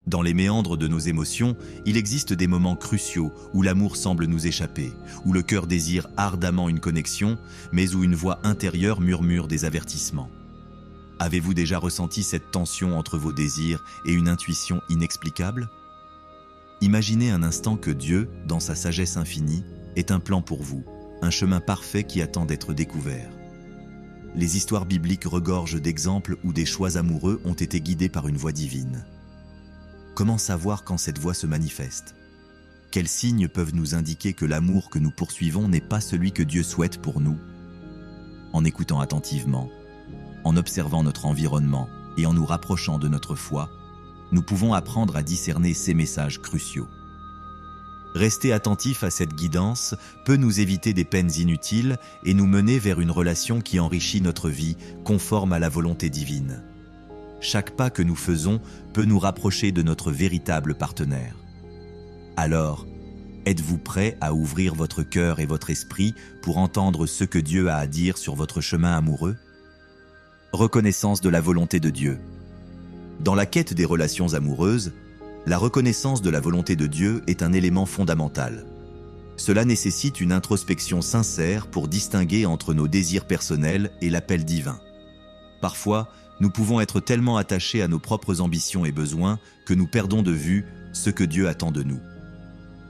Dans les méandres de nos émotions, il existe des moments cruciaux où l'amour semble nous échapper, où le cœur désire ardemment une connexion, mais où une voix intérieure murmure des avertissements. Avez-vous déjà ressenti cette tension entre vos désirs et une intuition inexplicable? Imaginez un instant que Dieu, dans sa sagesse infinie, ait un plan pour vous, un chemin parfait qui attend d'être découvert. Les histoires bibliques regorgent d'exemples où des choix amoureux ont été guidés par une voix divine. Comment savoir quand cette voix se manifeste? Quels signes peuvent nous indiquer que l'amour que nous poursuivons n'est pas celui que Dieu souhaite pour nous? En écoutant attentivement, en observant notre environnement et en nous rapprochant de notre foi, nous pouvons apprendre à discerner ces messages cruciaux. Rester attentif à cette guidance peut nous éviter des peines inutiles et nous mener vers une relation qui enrichit notre vie, conforme à la volonté divine. Chaque pas que nous faisons peut nous rapprocher de notre véritable partenaire. Alors, êtes-vous prêt à ouvrir votre cœur et votre esprit pour entendre ce que Dieu a à dire sur votre chemin amoureux? Reconnaissance de la volonté de Dieu. Dans la quête des relations amoureuses, la reconnaissance de la volonté de Dieu est un élément fondamental. Cela nécessite une introspection sincère pour distinguer entre nos désirs personnels et l'appel divin. Parfois, nous pouvons être tellement attachés à nos propres ambitions et besoins que nous perdons de vue ce que Dieu attend de nous.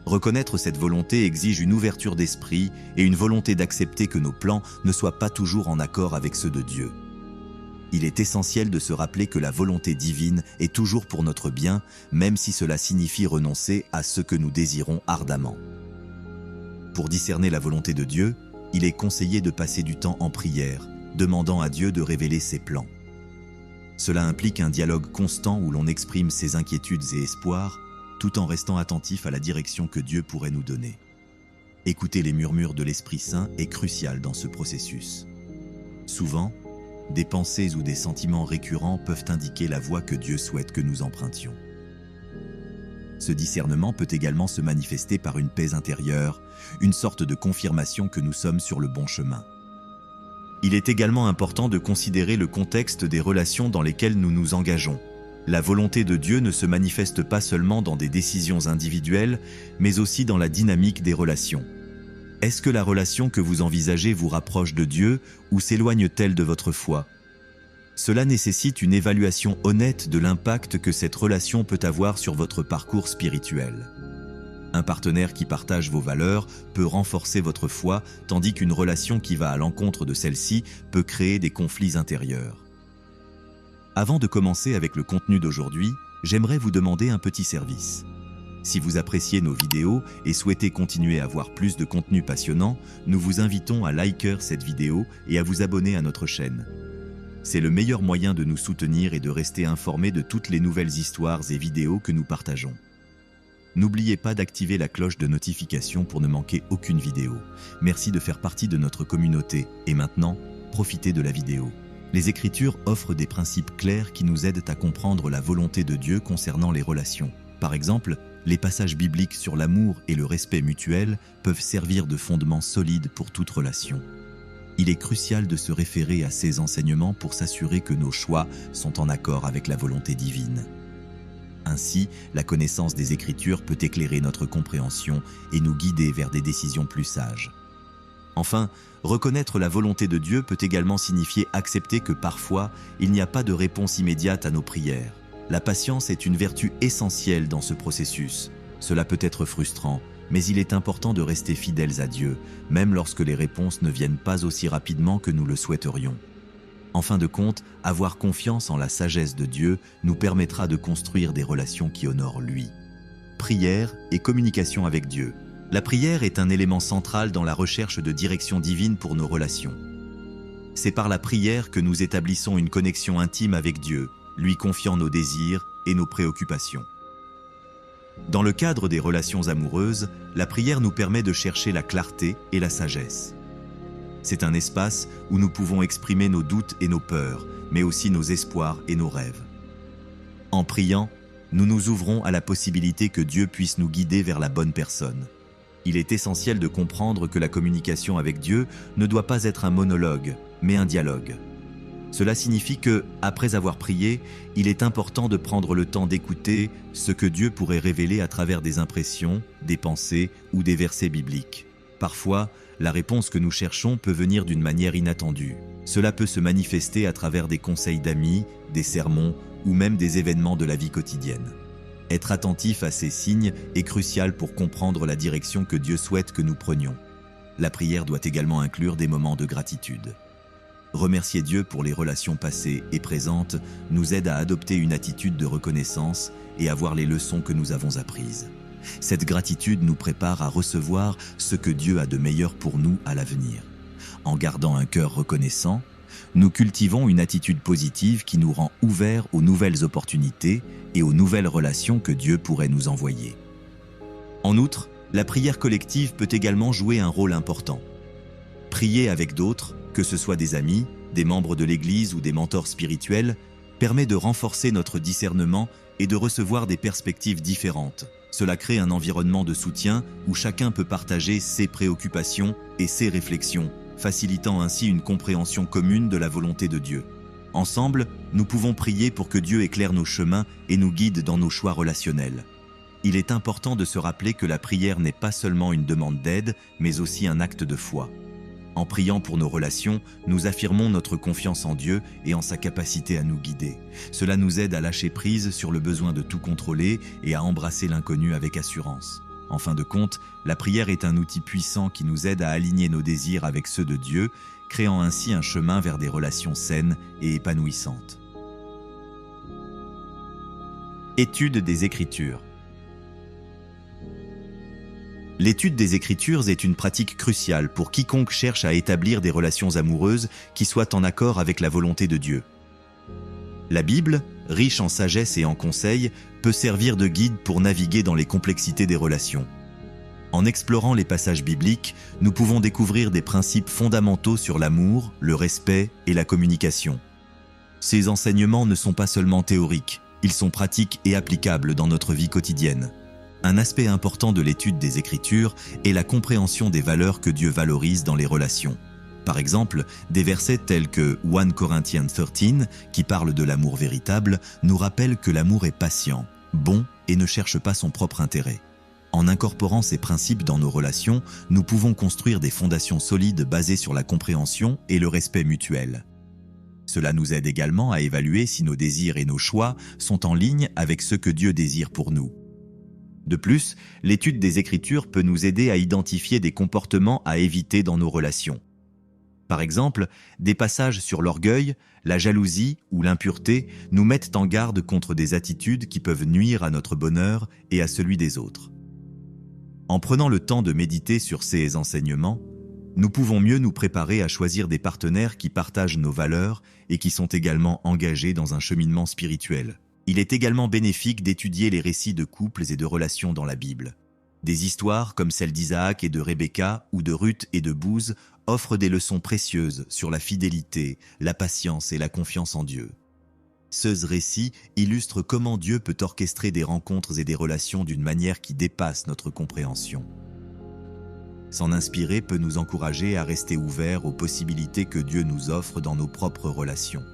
Reconnaître cette volonté exige une ouverture d'esprit et une volonté d'accepter que nos plans ne soient pas toujours en accord avec ceux de Dieu. Il est essentiel de se rappeler que la volonté divine est toujours pour notre bien, même si cela signifie renoncer à ce que nous désirons ardemment. Pour discerner la volonté de Dieu, il est conseillé de passer du temps en prière, demandant à Dieu de révéler ses plans. Cela implique un dialogue constant où l'on exprime ses inquiétudes et espoirs, tout en restant attentif à la direction que Dieu pourrait nous donner. Écouter les murmures de l'Esprit Saint est crucial dans ce processus. Souvent, des pensées ou des sentiments récurrents peuvent indiquer la voie que Dieu souhaite que nous empruntions. Ce discernement peut également se manifester par une paix intérieure, une sorte de confirmation que nous sommes sur le bon chemin. Il est également important de considérer le contexte des relations dans lesquelles nous nous engageons. La volonté de Dieu ne se manifeste pas seulement dans des décisions individuelles, mais aussi dans la dynamique des relations. Est-ce que la relation que vous envisagez vous rapproche de Dieu ou s'éloigne-t-elle de votre foi? Cela nécessite une évaluation honnête de l'impact que cette relation peut avoir sur votre parcours spirituel. Un partenaire qui partage vos valeurs peut renforcer votre foi, tandis qu'une relation qui va à l'encontre de celle-ci peut créer des conflits intérieurs. Avant de commencer avec le contenu d'aujourd'hui, j'aimerais vous demander un petit service. Si vous appréciez nos vidéos et souhaitez continuer à voir plus de contenu passionnant, nous vous invitons à liker cette vidéo et à vous abonner à notre chaîne. C'est le meilleur moyen de nous soutenir et de rester informés de toutes les nouvelles histoires et vidéos que nous partageons. N'oubliez pas d'activer la cloche de notification pour ne manquer aucune vidéo. Merci de faire partie de notre communauté. Et maintenant, profitez de la vidéo. Les Écritures offrent des principes clairs qui nous aident à comprendre la volonté de Dieu concernant les relations. Par exemple, les passages bibliques sur l'amour et le respect mutuel peuvent servir de fondement solide pour toute relation. Il est crucial de se référer à ces enseignements pour s'assurer que nos choix sont en accord avec la volonté divine. Ainsi, la connaissance des Écritures peut éclairer notre compréhension et nous guider vers des décisions plus sages. Enfin, reconnaître la volonté de Dieu peut également signifier accepter que parfois, il n'y a pas de réponse immédiate à nos prières. La patience est une vertu essentielle dans ce processus. Cela peut être frustrant, mais il est important de rester fidèles à Dieu, même lorsque les réponses ne viennent pas aussi rapidement que nous le souhaiterions. En fin de compte, avoir confiance en la sagesse de Dieu nous permettra de construire des relations qui honorent lui. Prière et communication avec Dieu. La prière est un élément central dans la recherche de direction divine pour nos relations. C'est par la prière que nous établissons une connexion intime avec Dieu, lui confiant nos désirs et nos préoccupations. Dans le cadre des relations amoureuses, la prière nous permet de chercher la clarté et la sagesse. C'est un espace où nous pouvons exprimer nos doutes et nos peurs, mais aussi nos espoirs et nos rêves. En priant, nous nous ouvrons à la possibilité que Dieu puisse nous guider vers la bonne personne. Il est essentiel de comprendre que la communication avec Dieu ne doit pas être un monologue, mais un dialogue. Cela signifie que, après avoir prié, il est important de prendre le temps d'écouter ce que Dieu pourrait révéler à travers des impressions, des pensées ou des versets bibliques. Parfois, la réponse que nous cherchons peut venir d'une manière inattendue. Cela peut se manifester à travers des conseils d'amis, des sermons ou même des événements de la vie quotidienne. Être attentif à ces signes est crucial pour comprendre la direction que Dieu souhaite que nous prenions. La prière doit également inclure des moments de gratitude. Remercier Dieu pour les relations passées et présentes nous aide à adopter une attitude de reconnaissance et à voir les leçons que nous avons apprises. Cette gratitude nous prépare à recevoir ce que Dieu a de meilleur pour nous à l'avenir. En gardant un cœur reconnaissant, nous cultivons une attitude positive qui nous rend ouverts aux nouvelles opportunités et aux nouvelles relations que Dieu pourrait nous envoyer. En outre, la prière collective peut également jouer un rôle important. Prier avec d'autres, que ce soit des amis, des membres de l'Église ou des mentors spirituels, permet de renforcer notre discernement et de recevoir des perspectives différentes. Cela crée un environnement de soutien où chacun peut partager ses préoccupations et ses réflexions, facilitant ainsi une compréhension commune de la volonté de Dieu. Ensemble, nous pouvons prier pour que Dieu éclaire nos chemins et nous guide dans nos choix relationnels. Il est important de se rappeler que la prière n'est pas seulement une demande d'aide, mais aussi un acte de foi. En priant pour nos relations, nous affirmons notre confiance en Dieu et en sa capacité à nous guider. Cela nous aide à lâcher prise sur le besoin de tout contrôler et à embrasser l'inconnu avec assurance. En fin de compte, la prière est un outil puissant qui nous aide à aligner nos désirs avec ceux de Dieu, créant ainsi un chemin vers des relations saines et épanouissantes. Étude des Écritures. L'étude des Écritures est une pratique cruciale pour quiconque cherche à établir des relations amoureuses qui soient en accord avec la volonté de Dieu. La Bible, riche en sagesse et en conseils, peut servir de guide pour naviguer dans les complexités des relations. En explorant les passages bibliques, nous pouvons découvrir des principes fondamentaux sur l'amour, le respect et la communication. Ces enseignements ne sont pas seulement théoriques, ils sont pratiques et applicables dans notre vie quotidienne. Un aspect important de l'étude des Écritures est la compréhension des valeurs que Dieu valorise dans les relations. Par exemple, des versets tels que 1 Corinthians 13, qui parle de l'amour véritable, nous rappellent que l'amour est patient, bon et ne cherche pas son propre intérêt. En incorporant ces principes dans nos relations, nous pouvons construire des fondations solides basées sur la compréhension et le respect mutuel. Cela nous aide également à évaluer si nos désirs et nos choix sont en ligne avec ce que Dieu désire pour nous. De plus, l'étude des Écritures peut nous aider à identifier des comportements à éviter dans nos relations. Par exemple, des passages sur l'orgueil, la jalousie ou l'impureté nous mettent en garde contre des attitudes qui peuvent nuire à notre bonheur et à celui des autres. En prenant le temps de méditer sur ces enseignements, nous pouvons mieux nous préparer à choisir des partenaires qui partagent nos valeurs et qui sont également engagés dans un cheminement spirituel. Il est également bénéfique d'étudier les récits de couples et de relations dans la Bible. Des histoires comme celle d'Isaac et de Rebecca ou de Ruth et de Booz offrent des leçons précieuses sur la fidélité, la patience et la confiance en Dieu. Ces récits illustrent comment Dieu peut orchestrer des rencontres et des relations d'une manière qui dépasse notre compréhension. S'en inspirer peut nous encourager à rester ouverts aux possibilités que Dieu nous offre dans nos propres relations.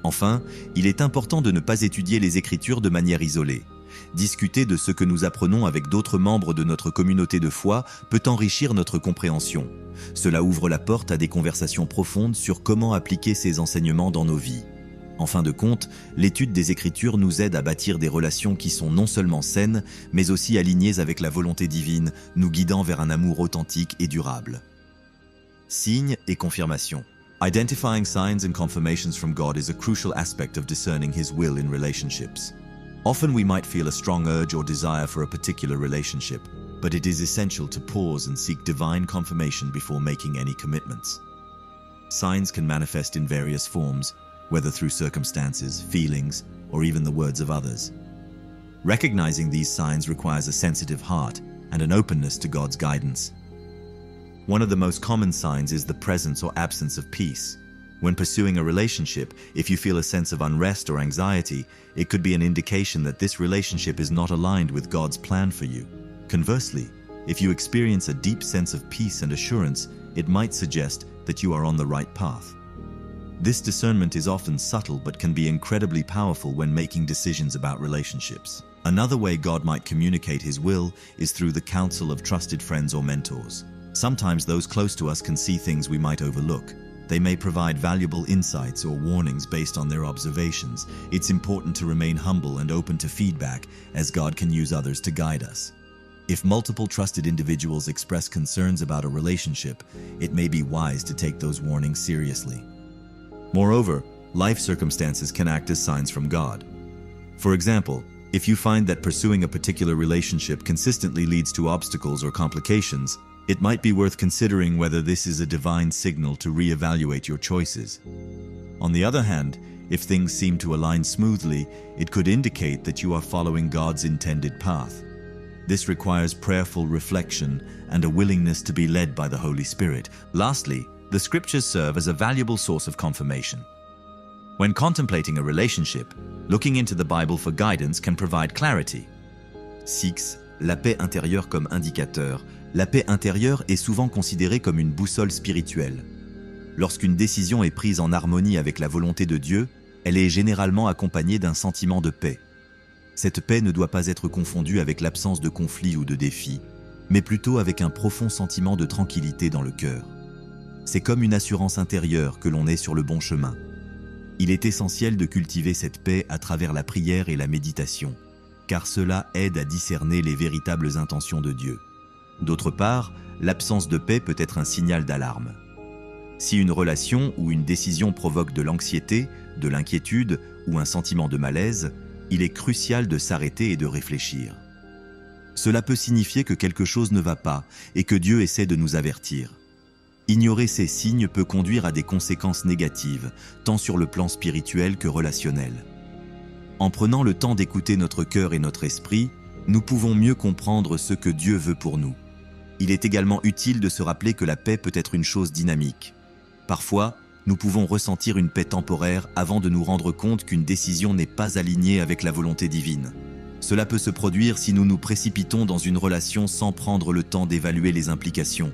Enfin, il est important de ne pas étudier les Écritures de manière isolée. Discuter de ce que nous apprenons avec d'autres membres de notre communauté de foi peut enrichir notre compréhension. Cela ouvre la porte à des conversations profondes sur comment appliquer ces enseignements dans nos vies. En fin de compte, l'étude des Écritures nous aide à bâtir des relations qui sont non seulement saines, mais aussi alignées avec la volonté divine, nous guidant vers un amour authentique et durable. Signes et confirmations. Identifying signs and confirmations from God is a crucial aspect of discerning His will in relationships. Often we might feel a strong urge or desire for a particular relationship, but it is essential to pause and seek divine confirmation before making any commitments. Signs can manifest in various forms, whether through circumstances, feelings, or even the words of others. Recognizing these signs requires a sensitive heart and an openness to God's guidance. One of the most common signs is the presence or absence of peace. When pursuing a relationship, if you feel a sense of unrest or anxiety, it could be an indication that this relationship is not aligned with God's plan for you. Conversely, if you experience a deep sense of peace and assurance, it might suggest that you are on the right path. This discernment is often subtle but can be incredibly powerful when making decisions about relationships. Another way God might communicate His will is through the counsel of trusted friends or mentors. Sometimes those close to us can see things we might overlook. They may provide valuable insights or warnings based on their observations. It's important to remain humble and open to feedback, as God can use others to guide us. If multiple trusted individuals express concerns about a relationship, it may be wise to take those warnings seriously. Moreover, life circumstances can act as signs from God. For example, if you find that pursuing a particular relationship consistently leads to obstacles or complications, it might be worth considering whether this is a divine signal to reevaluate your choices. On the other hand, if things seem to align smoothly, it could indicate that you are following God's intended path. This requires prayerful reflection and a willingness to be led by the Holy Spirit. Lastly, the scriptures serve as a valuable source of confirmation. When contemplating a relationship, looking into the Bible for guidance can provide clarity. 6. La paix intérieure comme indicateur. La paix intérieure est souvent considérée comme une boussole spirituelle. Lorsqu'une décision est prise en harmonie avec la volonté de Dieu, elle est généralement accompagnée d'un sentiment de paix. Cette paix ne doit pas être confondue avec l'absence de conflits ou de défis, mais plutôt avec un profond sentiment de tranquillité dans le cœur. C'est comme une assurance intérieure que l'on est sur le bon chemin. Il est essentiel de cultiver cette paix à travers la prière et la méditation, car cela aide à discerner les véritables intentions de Dieu. D'autre part, l'absence de paix peut être un signal d'alarme. Si une relation ou une décision provoque de l'anxiété, de l'inquiétude ou un sentiment de malaise, il est crucial de s'arrêter et de réfléchir. Cela peut signifier que quelque chose ne va pas et que Dieu essaie de nous avertir. Ignorer ces signes peut conduire à des conséquences négatives, tant sur le plan spirituel que relationnel. En prenant le temps d'écouter notre cœur et notre esprit, nous pouvons mieux comprendre ce que Dieu veut pour nous. Il est également utile de se rappeler que la paix peut être une chose dynamique. Parfois, nous pouvons ressentir une paix temporaire avant de nous rendre compte qu'une décision n'est pas alignée avec la volonté divine. Cela peut se produire si nous nous précipitons dans une relation sans prendre le temps d'évaluer les implications.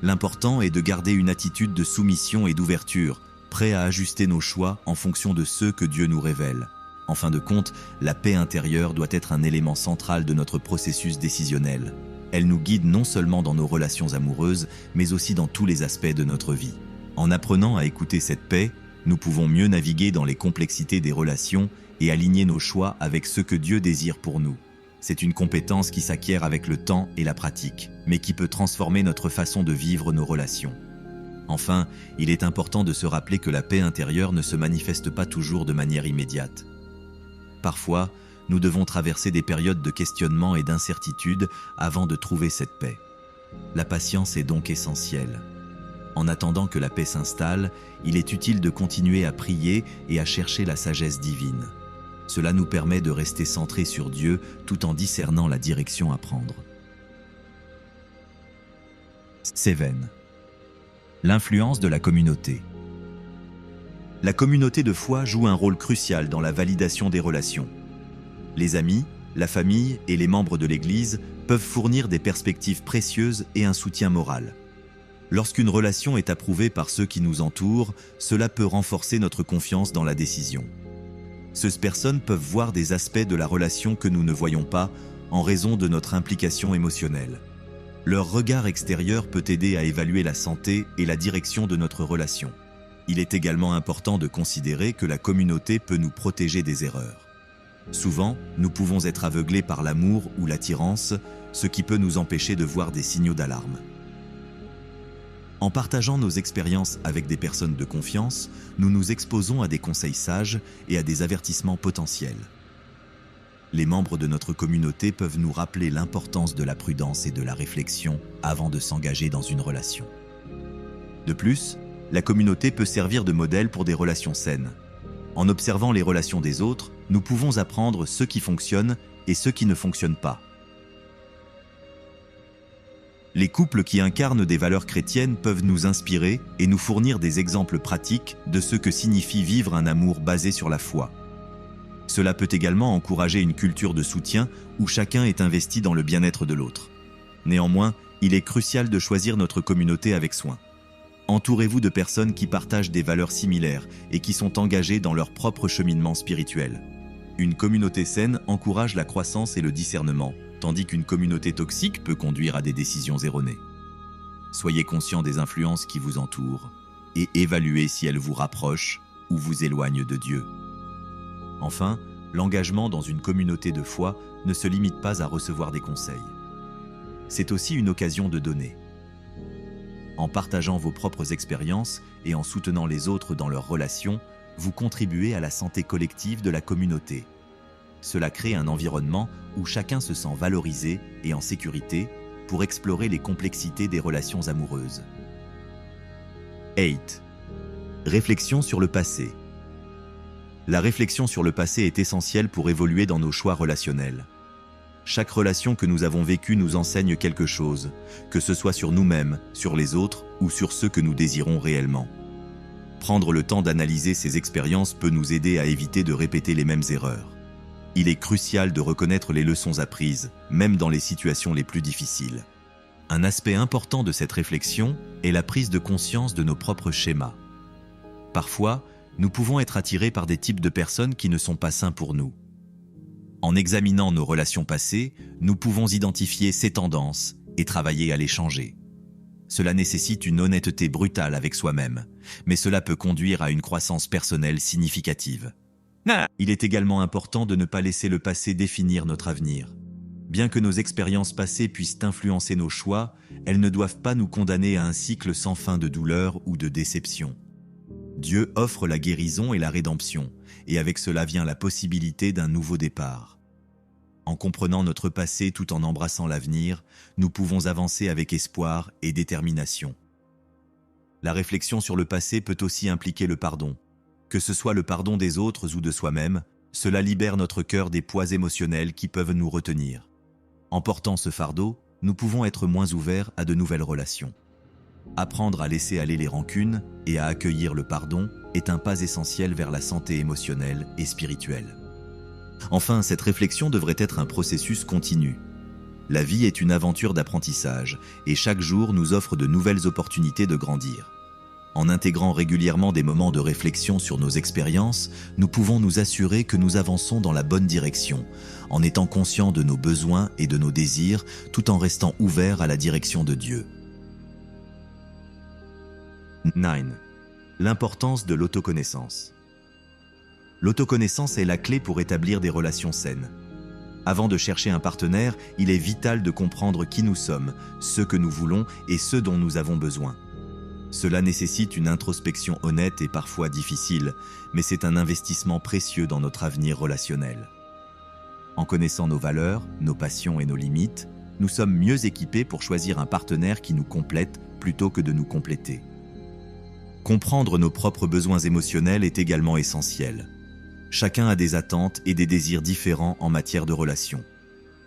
L'important est de garder une attitude de soumission et d'ouverture, prêt à ajuster nos choix en fonction de ceux que Dieu nous révèle. En fin de compte, la paix intérieure doit être un élément central de notre processus décisionnel. Elle nous guide non seulement dans nos relations amoureuses, mais aussi dans tous les aspects de notre vie. En apprenant à écouter cette paix, nous pouvons mieux naviguer dans les complexités des relations et aligner nos choix avec ce que Dieu désire pour nous. C'est une compétence qui s'acquiert avec le temps et la pratique, mais qui peut transformer notre façon de vivre nos relations. Enfin, il est important de se rappeler que la paix intérieure ne se manifeste pas toujours de manière immédiate. Parfois, nous devons traverser des périodes de questionnement et d'incertitude avant de trouver cette paix. La patience est donc essentielle. En attendant que la paix s'installe, il est utile de continuer à prier et à chercher la sagesse divine. Cela nous permet de rester centrés sur Dieu tout en discernant la direction à prendre. 7. L'influence de la communauté. La communauté de foi joue un rôle crucial dans la validation des relations. Les amis, la famille et les membres de l'Église peuvent fournir des perspectives précieuses et un soutien moral. Lorsqu'une relation est approuvée par ceux qui nous entourent, cela peut renforcer notre confiance dans la décision. Ces personnes peuvent voir des aspects de la relation que nous ne voyons pas en raison de notre implication émotionnelle. Leur regard extérieur peut aider à évaluer la santé et la direction de notre relation. Il est également important de considérer que la communauté peut nous protéger des erreurs. Souvent, nous pouvons être aveuglés par l'amour ou l'attirance, ce qui peut nous empêcher de voir des signaux d'alarme. En partageant nos expériences avec des personnes de confiance, nous nous exposons à des conseils sages et à des avertissements potentiels. Les membres de notre communauté peuvent nous rappeler l'importance de la prudence et de la réflexion avant de s'engager dans une relation. De plus, la communauté peut servir de modèle pour des relations saines. En observant les relations des autres, nous pouvons apprendre ce qui fonctionne et ce qui ne fonctionne pas. Les couples qui incarnent des valeurs chrétiennes peuvent nous inspirer et nous fournir des exemples pratiques de ce que signifie vivre un amour basé sur la foi. Cela peut également encourager une culture de soutien où chacun est investi dans le bien-être de l'autre. Néanmoins, il est crucial de choisir notre communauté avec soin. Entourez-vous de personnes qui partagent des valeurs similaires et qui sont engagées dans leur propre cheminement spirituel. Une communauté saine encourage la croissance et le discernement, tandis qu'une communauté toxique peut conduire à des décisions erronées. Soyez conscient des influences qui vous entourent et évaluez si elles vous rapprochent ou vous éloignent de Dieu. Enfin, l'engagement dans une communauté de foi ne se limite pas à recevoir des conseils. C'est aussi une occasion de donner. En partageant vos propres expériences et en soutenant les autres dans leurs relations, vous contribuez à la santé collective de la communauté. Cela crée un environnement où chacun se sent valorisé et en sécurité pour explorer les complexités des relations amoureuses. 8. Réflexion sur le passé. La réflexion sur le passé est essentielle pour évoluer dans nos choix relationnels. Chaque relation que nous avons vécue nous enseigne quelque chose, que ce soit sur nous-mêmes, sur les autres ou sur ceux que nous désirons réellement. Prendre le temps d'analyser ces expériences peut nous aider à éviter de répéter les mêmes erreurs. Il est crucial de reconnaître les leçons apprises, même dans les situations les plus difficiles. Un aspect important de cette réflexion est la prise de conscience de nos propres schémas. Parfois, nous pouvons être attirés par des types de personnes qui ne sont pas sains pour nous. En examinant nos relations passées, nous pouvons identifier ces tendances et travailler à les changer. Cela nécessite une honnêteté brutale avec soi-même, mais cela peut conduire à une croissance personnelle significative. Il est également important de ne pas laisser le passé définir notre avenir. Bien que nos expériences passées puissent influencer nos choix, elles ne doivent pas nous condamner à un cycle sans fin de douleur ou de déception. Dieu offre la guérison et la rédemption, et avec cela vient la possibilité d'un nouveau départ. En comprenant notre passé tout en embrassant l'avenir, nous pouvons avancer avec espoir et détermination. La réflexion sur le passé peut aussi impliquer le pardon. Que ce soit le pardon des autres ou de soi-même, cela libère notre cœur des poids émotionnels qui peuvent nous retenir. En portant ce fardeau, nous pouvons être moins ouverts à de nouvelles relations. Apprendre à laisser aller les rancunes et à accueillir le pardon est un pas essentiel vers la santé émotionnelle et spirituelle. Enfin, cette réflexion devrait être un processus continu. La vie est une aventure d'apprentissage et chaque jour nous offre de nouvelles opportunités de grandir. En intégrant régulièrement des moments de réflexion sur nos expériences, nous pouvons nous assurer que nous avançons dans la bonne direction, en étant conscients de nos besoins et de nos désirs, tout en restant ouverts à la direction de Dieu. 9. L'importance de l'autoconnaissance. L'autoconnaissance est la clé pour établir des relations saines. Avant de chercher un partenaire, il est vital de comprendre qui nous sommes, ce que nous voulons et ce dont nous avons besoin. Cela nécessite une introspection honnête et parfois difficile, mais c'est un investissement précieux dans notre avenir relationnel. En connaissant nos valeurs, nos passions et nos limites, nous sommes mieux équipés pour choisir un partenaire qui nous complète plutôt que de nous compléter. Comprendre nos propres besoins émotionnels est également essentiel. Chacun a des attentes et des désirs différents en matière de relations.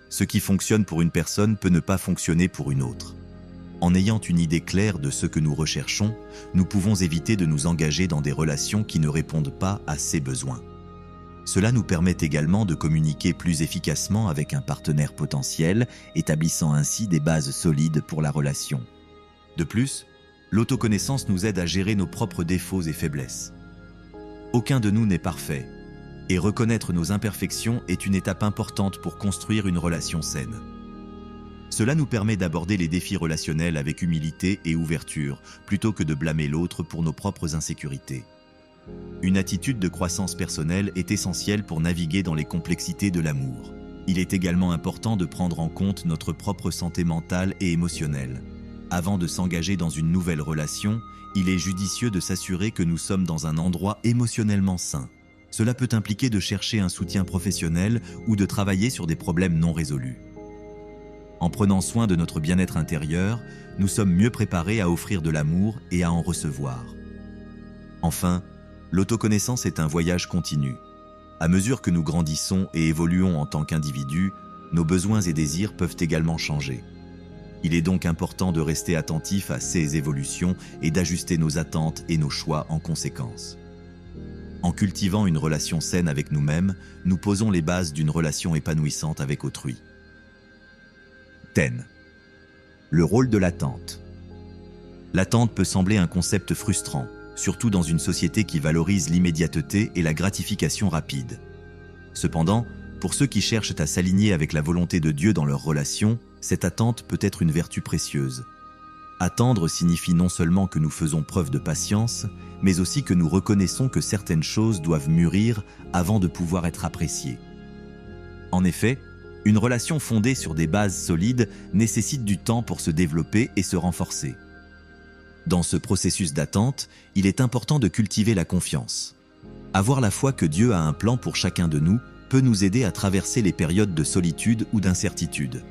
Ce qui fonctionne pour une personne peut ne pas fonctionner pour une autre. En ayant une idée claire de ce que nous recherchons, nous pouvons éviter de nous engager dans des relations qui ne répondent pas à ces besoins. Cela nous permet également de communiquer plus efficacement avec un partenaire potentiel, établissant ainsi des bases solides pour la relation. De plus, l'autoconnaissance nous aide à gérer nos propres défauts et faiblesses. Aucun de nous n'est parfait, et reconnaître nos imperfections est une étape importante pour construire une relation saine. Cela nous permet d'aborder les défis relationnels avec humilité et ouverture, plutôt que de blâmer l'autre pour nos propres insécurités. Une attitude de croissance personnelle est essentielle pour naviguer dans les complexités de l'amour. Il est également important de prendre en compte notre propre santé mentale et émotionnelle. Avant de s'engager dans une nouvelle relation, il est judicieux de s'assurer que nous sommes dans un endroit émotionnellement sain. Cela peut impliquer de chercher un soutien professionnel ou de travailler sur des problèmes non résolus. En prenant soin de notre bien-être intérieur, nous sommes mieux préparés à offrir de l'amour et à en recevoir. Enfin, l'autoconnaissance est un voyage continu. À mesure que nous grandissons et évoluons en tant qu'individus, nos besoins et désirs peuvent également changer. Il est donc important de rester attentif à ces évolutions et d'ajuster nos attentes et nos choix en conséquence. En cultivant une relation saine avec nous-mêmes, nous posons les bases d'une relation épanouissante avec autrui. 10. Le rôle de l'attente. L'attente peut sembler un concept frustrant, surtout dans une société qui valorise l'immédiateté et la gratification rapide. Cependant, pour ceux qui cherchent à s'aligner avec la volonté de Dieu dans leurs relations, cette attente peut être une vertu précieuse. Attendre signifie non seulement que nous faisons preuve de patience, mais aussi que nous reconnaissons que certaines choses doivent mûrir avant de pouvoir être appréciées. En effet, une relation fondée sur des bases solides nécessite du temps pour se développer et se renforcer. Dans ce processus d'attente, il est important de cultiver la confiance. Avoir la foi que Dieu a un plan pour chacun de nous peut nous aider à traverser les périodes de solitude ou d'incertitude.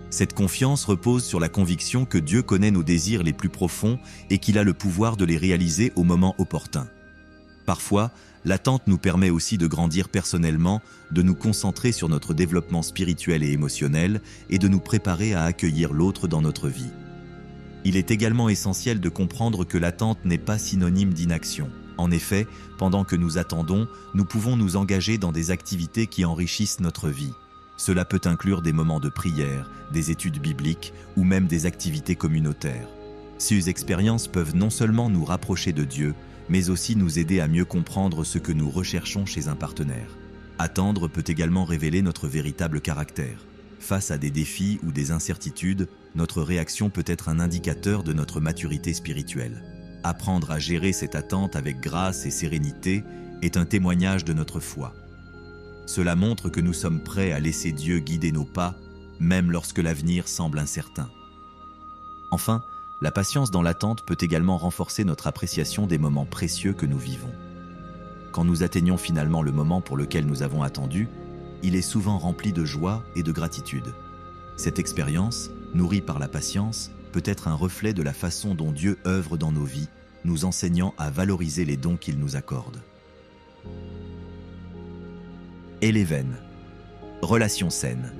Cette confiance repose sur la conviction que Dieu connaît nos désirs les plus profonds et qu'il a le pouvoir de les réaliser au moment opportun. Parfois, l'attente nous permet aussi de grandir personnellement, de nous concentrer sur notre développement spirituel et émotionnel et de nous préparer à accueillir l'autre dans notre vie. Il est également essentiel de comprendre que l'attente n'est pas synonyme d'inaction. En effet, pendant que nous attendons, nous pouvons nous engager dans des activités qui enrichissent notre vie. Cela peut inclure des moments de prière, des études bibliques ou même des activités communautaires. Ces expériences peuvent non seulement nous rapprocher de Dieu, mais aussi nous aider à mieux comprendre ce que nous recherchons chez un partenaire. Attendre peut également révéler notre véritable caractère. Face à des défis ou des incertitudes, notre réaction peut être un indicateur de notre maturité spirituelle. Apprendre à gérer cette attente avec grâce et sérénité est un témoignage de notre foi. Cela montre que nous sommes prêts à laisser Dieu guider nos pas, même lorsque l'avenir semble incertain. Enfin, la patience dans l'attente peut également renforcer notre appréciation des moments précieux que nous vivons. Quand nous atteignons finalement le moment pour lequel nous avons attendu, il est souvent rempli de joie et de gratitude. Cette expérience, nourrie par la patience, peut être un reflet de la façon dont Dieu œuvre dans nos vies, nous enseignant à valoriser les dons qu'il nous accorde. Eleven. Relation saine.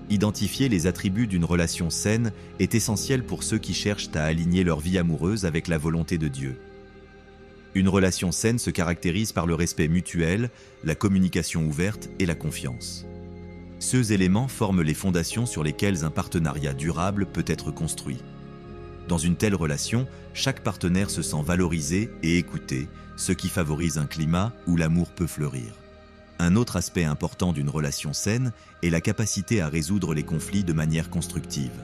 Identifier les attributs d'une relation saine est essentiel pour ceux qui cherchent à aligner leur vie amoureuse avec la volonté de Dieu. Une relation saine se caractérise par le respect mutuel, la communication ouverte et la confiance. Ces éléments forment les fondations sur lesquelles un partenariat durable peut être construit. Dans une telle relation, chaque partenaire se sent valorisé et écouté, ce qui favorise un climat où l'amour peut fleurir. Un autre aspect important d'une relation saine est la capacité à résoudre les conflits de manière constructive.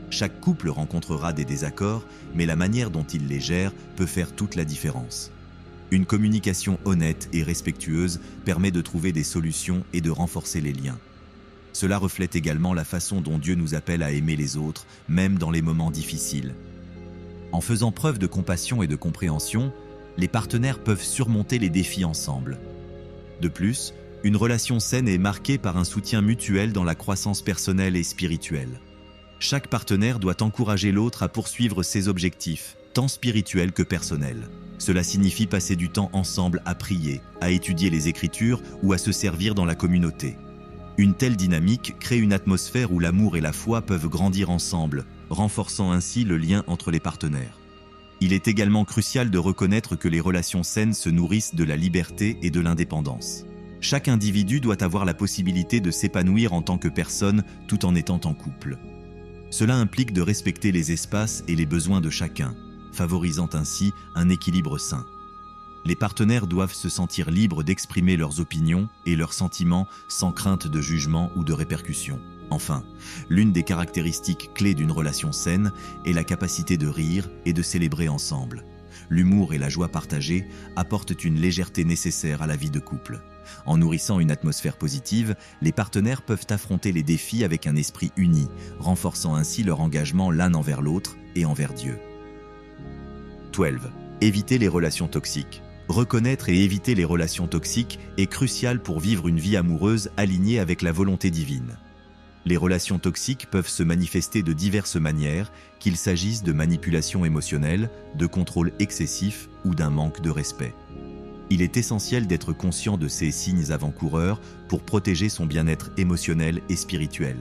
Chaque couple rencontrera des désaccords, mais la manière dont il les gère peut faire toute la différence. Une communication honnête et respectueuse permet de trouver des solutions et de renforcer les liens. Cela reflète également la façon dont Dieu nous appelle à aimer les autres, même dans les moments difficiles. En faisant preuve de compassion et de compréhension, les partenaires peuvent surmonter les défis ensemble. De plus, une relation saine est marquée par un soutien mutuel dans la croissance personnelle et spirituelle. Chaque partenaire doit encourager l'autre à poursuivre ses objectifs, tant spirituels que personnels. Cela signifie passer du temps ensemble à prier, à étudier les Écritures ou à se servir dans la communauté. Une telle dynamique crée une atmosphère où l'amour et la foi peuvent grandir ensemble, renforçant ainsi le lien entre les partenaires. Il est également crucial de reconnaître que les relations saines se nourrissent de la liberté et de l'indépendance. Chaque individu doit avoir la possibilité de s'épanouir en tant que personne tout en étant en couple. Cela implique de respecter les espaces et les besoins de chacun, favorisant ainsi un équilibre sain. Les partenaires doivent se sentir libres d'exprimer leurs opinions et leurs sentiments sans crainte de jugement ou de répercussions. Enfin, l'une des caractéristiques clés d'une relation saine est la capacité de rire et de célébrer ensemble. L'humour et la joie partagée apportent une légèreté nécessaire à la vie de couple. En nourrissant une atmosphère positive, les partenaires peuvent affronter les défis avec un esprit uni, renforçant ainsi leur engagement l'un envers l'autre et envers Dieu. 12. Éviter les relations toxiques. Reconnaître et éviter les relations toxiques est crucial pour vivre une vie amoureuse alignée avec la volonté divine. Les relations toxiques peuvent se manifester de diverses manières, qu'il s'agisse de manipulation émotionnelle, de contrôle excessif ou d'un manque de respect. Il est essentiel d'être conscient de ces signes avant-coureurs pour protéger son bien-être émotionnel et spirituel.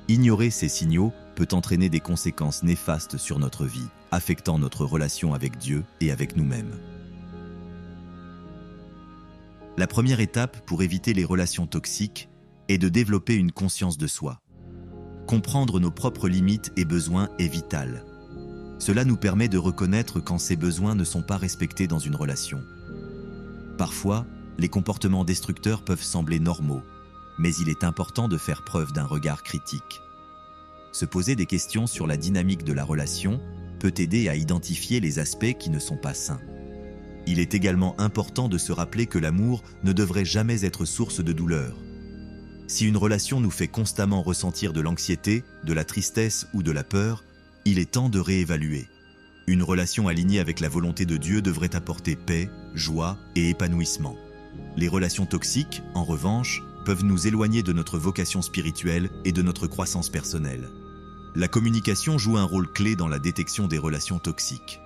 Ignorer ces signaux peut entraîner des conséquences néfastes sur notre vie, affectant notre relation avec Dieu et avec nous-mêmes. La première étape pour éviter les relations toxiques est de développer une conscience de soi. Comprendre nos propres limites et besoins est vital. Cela nous permet de reconnaître quand ces besoins ne sont pas respectés dans une relation. Parfois, les comportements destructeurs peuvent sembler normaux, mais il est important de faire preuve d'un regard critique. Se poser des questions sur la dynamique de la relation peut aider à identifier les aspects qui ne sont pas sains. Il est également important de se rappeler que l'amour ne devrait jamais être source de douleur. Si une relation nous fait constamment ressentir de l'anxiété, de la tristesse ou de la peur, il est temps de réévaluer. Une relation alignée avec la volonté de Dieu devrait apporter paix, joie et épanouissement. Les relations toxiques, en revanche, peuvent nous éloigner de notre vocation spirituelle et de notre croissance personnelle. La communication joue un rôle clé dans la détection des relations toxiques.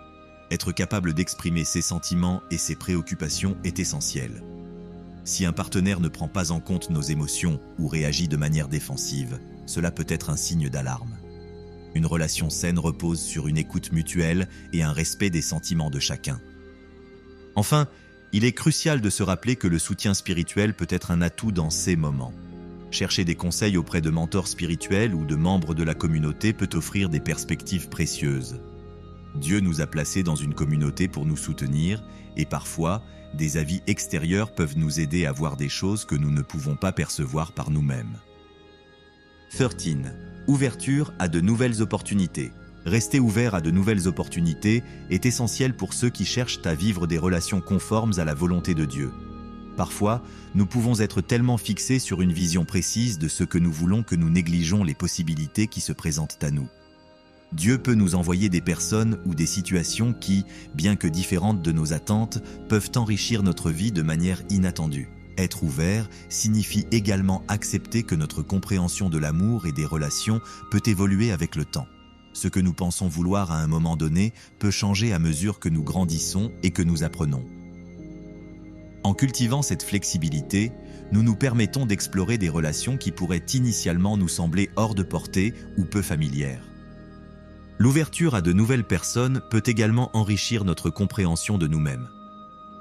Être capable d'exprimer ses sentiments et ses préoccupations est essentiel. Si un partenaire ne prend pas en compte nos émotions ou réagit de manière défensive, cela peut être un signe d'alarme. Une relation saine repose sur une écoute mutuelle et un respect des sentiments de chacun. Enfin, il est crucial de se rappeler que le soutien spirituel peut être un atout dans ces moments. Chercher des conseils auprès de mentors spirituels ou de membres de la communauté peut offrir des perspectives précieuses. Dieu nous a placés dans une communauté pour nous soutenir et parfois, des avis extérieurs peuvent nous aider à voir des choses que nous ne pouvons pas percevoir par nous-mêmes. 13. Ouverture à de nouvelles opportunités. Rester ouvert à de nouvelles opportunités est essentiel pour ceux qui cherchent à vivre des relations conformes à la volonté de Dieu. Parfois, nous pouvons être tellement fixés sur une vision précise de ce que nous voulons que nous négligeons les possibilités qui se présentent à nous. Dieu peut nous envoyer des personnes ou des situations qui, bien que différentes de nos attentes, peuvent enrichir notre vie de manière inattendue. Être ouvert signifie également accepter que notre compréhension de l'amour et des relations peut évoluer avec le temps. Ce que nous pensons vouloir à un moment donné peut changer à mesure que nous grandissons et que nous apprenons. En cultivant cette flexibilité, nous nous permettons d'explorer des relations qui pourraient initialement nous sembler hors de portée ou peu familières. L'ouverture à de nouvelles personnes peut également enrichir notre compréhension de nous-mêmes.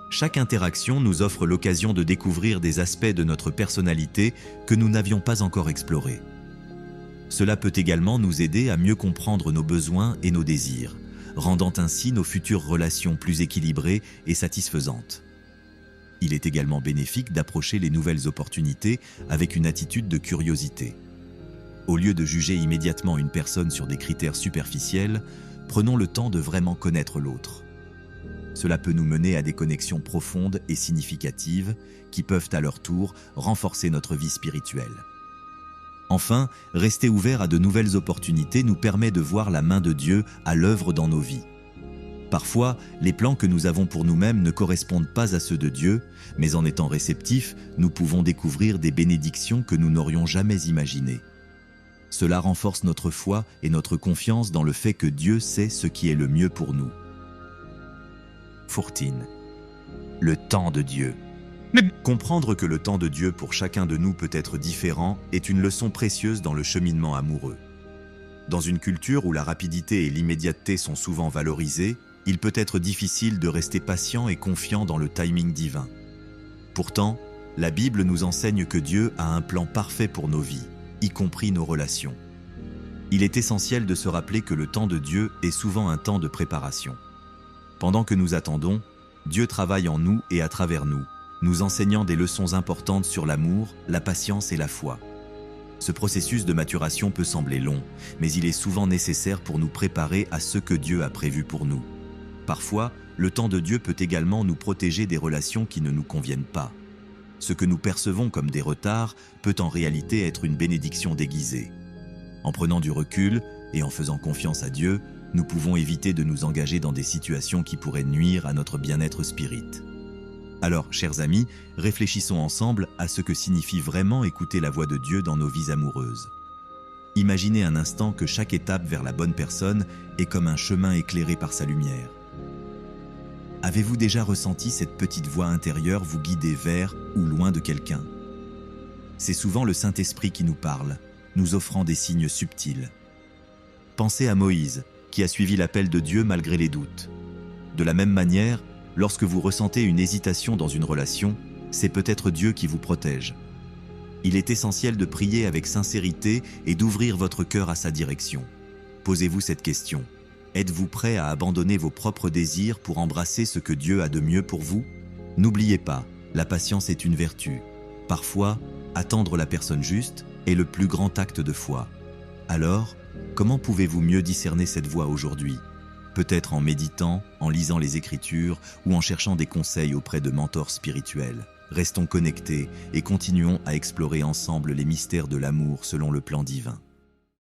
Chaque interaction nous offre l'occasion de découvrir des aspects de notre personnalité que nous n'avions pas encore explorés. Cela peut également nous aider à mieux comprendre nos besoins et nos désirs, rendant ainsi nos futures relations plus équilibrées et satisfaisantes. Il est également bénéfique d'approcher les nouvelles opportunités avec une attitude de curiosité. Au lieu de juger immédiatement une personne sur des critères superficiels, prenons le temps de vraiment connaître l'autre. Cela peut nous mener à des connexions profondes et significatives qui peuvent à leur tour renforcer notre vie spirituelle. Enfin, rester ouvert à de nouvelles opportunités nous permet de voir la main de Dieu à l'œuvre dans nos vies. Parfois, les plans que nous avons pour nous-mêmes ne correspondent pas à ceux de Dieu, mais en étant réceptifs, nous pouvons découvrir des bénédictions que nous n'aurions jamais imaginées. Cela renforce notre foi et notre confiance dans le fait que Dieu sait ce qui est le mieux pour nous. 14. Le temps de Dieu. Comprendre que le temps de Dieu pour chacun de nous peut être différent est une leçon précieuse dans le cheminement amoureux. Dans une culture où la rapidité et l'immédiateté sont souvent valorisées, il peut être difficile de rester patient et confiant dans le timing divin. Pourtant, la Bible nous enseigne que Dieu a un plan parfait pour nos vies, y compris nos relations. Il est essentiel de se rappeler que le temps de Dieu est souvent un temps de préparation. Pendant que nous attendons, Dieu travaille en nous et à travers nous, nous enseignant des leçons importantes sur l'amour, la patience et la foi. Ce processus de maturation peut sembler long, mais il est souvent nécessaire pour nous préparer à ce que Dieu a prévu pour nous. Parfois, le temps de Dieu peut également nous protéger des relations qui ne nous conviennent pas. Ce que nous percevons comme des retards peut en réalité être une bénédiction déguisée. En prenant du recul et en faisant confiance à Dieu, nous pouvons éviter de nous engager dans des situations qui pourraient nuire à notre bien-être spirituel. Alors, chers amis, réfléchissons ensemble à ce que signifie vraiment écouter la voix de Dieu dans nos vies amoureuses. Imaginez un instant que chaque étape vers la bonne personne est comme un chemin éclairé par sa lumière. Avez-vous déjà ressenti cette petite voix intérieure vous guider vers ou loin de quelqu'un? C'est souvent le Saint-Esprit qui nous parle, nous offrant des signes subtils. Pensez à Moïse, qui a suivi l'appel de Dieu malgré les doutes. De la même manière, lorsque vous ressentez une hésitation dans une relation, c'est peut-être Dieu qui vous protège. Il est essentiel de prier avec sincérité et d'ouvrir votre cœur à sa direction. Posez-vous cette question. Êtes-vous prêt à abandonner vos propres désirs pour embrasser ce que Dieu a de mieux pour vous? N'oubliez pas, la patience est une vertu. Parfois, attendre la personne juste est le plus grand acte de foi. Alors, comment pouvez-vous mieux discerner cette voie aujourd'hui? Peut-être en méditant, en lisant les Écritures ou en cherchant des conseils auprès de mentors spirituels. Restons connectés et continuons à explorer ensemble les mystères de l'amour selon le plan divin.